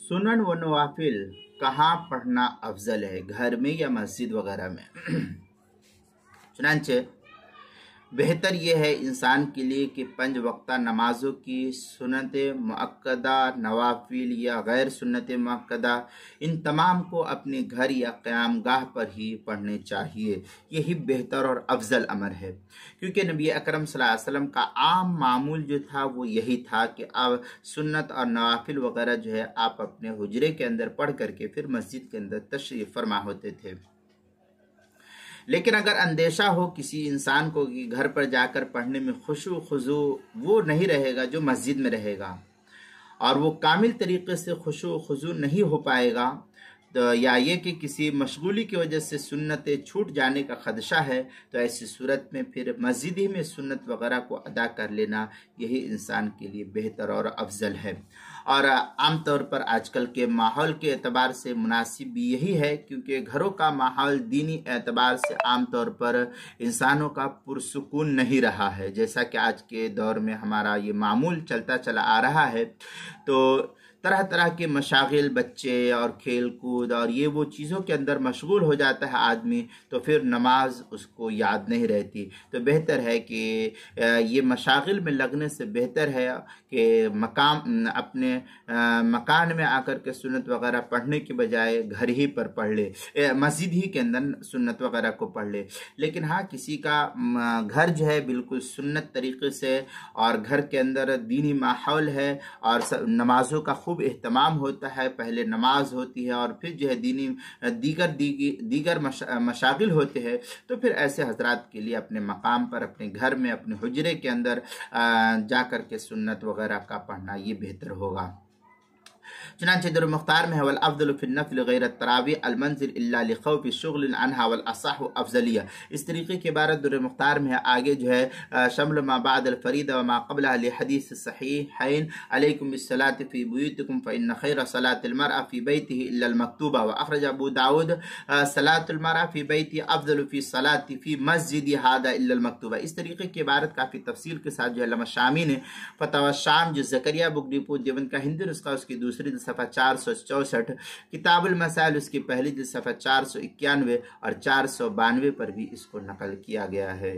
सुनन व नवाफिल कहाँ पढ़ना अफजल है, घर में या मस्जिद वगैरह में? चुनांचे बेहतर यह है इंसान के लिए कि 5 वक्ता नमाजों की सुन्नत मुअक्कदा, नवाफिल या गैर सुन्नत मुअक्कदा, इन तमाम को अपने घर या क़याम गाह पर ही पढ़ने चाहिए। यही बेहतर और अफजल अमर है, क्योंकि नबी अकरम सल्लल्लाहु अलैहि वसल्लम का आम मामूल जो था वो यही था कि अब सुन्नत और नवाफिल वगैरह जो है आप अपने हुजरे के अंदर पढ़ करके फिर मस्जिद के अंदर तशरीफ़ फरमा होते थे। लेकिन अगर अंदेशा हो किसी इंसान को कि घर पर जाकर पढ़ने में खुशू खुजू वो नहीं रहेगा जो मस्जिद में रहेगा, और वो कामिल तरीके से खुशू खुजू नहीं हो पाएगा, तो या ये कि किसी मशगूली की वजह से सुन्नतें छूट जाने का खदशा है, तो ऐसी सूरत में फिर मस्जिद ही में सुन्नत वगैरह को अदा कर लेना यही इंसान के लिए बेहतर और अफजल है। और आम तौर पर आजकल के माहौल के एतबार से मुनासिब भी यही है, क्योंकि घरों का माहौल दीनी एतबार से आम तौर पर इंसानों का पुरसुकून नहीं रहा है। जैसा कि आज के दौर में हमारा ये मामूल चलता चला आ रहा है, तो तरह तरह के मशागिल, बच्चे और खेल कूद और ये वो चीज़ों के अंदर मशगूल हो जाता है आदमी, तो फिर नमाज उसको याद नहीं रहती। तो बेहतर है कि ये मशागिल में लगने से बेहतर है कि अपने मकान में आकर के सुन्नत वगैरह पढ़ने के बजाय घर ही पर पढ़ ले, मस्जिद ही के अंदर सुन्नत वगैरह को पढ़ ले। लेकिन हाँ, किसी का घर जो है बिल्कुल सुन्नत तरीके से और घर के अंदर दीनी माहौल है और नमाजों का खूब एहतमाम होता है, पहले नमाज होती है और फिर जो है दीगर मशागिल होते हैं, तो फिर ऐसे हजरात के लिए अपने मकाम पर, अपने घर में, अपने हुजरे के अंदर जा कर के सुन्नत वगैरह का पढ़ना ये बेहतर होगा। चुनांचे दुर मुख्तार में है वल अफदल फिन नफल गैर तरावी अल मंजिल इल्ला लिखौफ शुगल अनहा वल असह अफजलिया। इस तरीके की इबारत दुर मुख्तार में है। आगे जो है शमल मा बाद अल फरीदा व मा क़ब्लहा लि हदीस सहीहैन अलैकुम बिस्सलाति फी बुयूतिकुम फ़इन्न खैर सलातिल मरअ फी बैतिही इल्ला अल मक्तूबा व अखरज अबू दाऊद सलातुल मरअ फी बैति अफदल फी सलाति फी मस्जिदी हादा इल्ला अल मक्तूबा। इस तरीके की इबारत काफ़ी तफसील के साथ जो है अल्लामा शामी ने फतवा शाम जो ज़करिया बुक डिपो देवबंद का हिंदी नुस्खा उसकी दूसरी सफ़ा 464, किताबुल मसाइल उसकी पहली सफ़ा 491 और 492 पर भी इसको नकल किया गया है।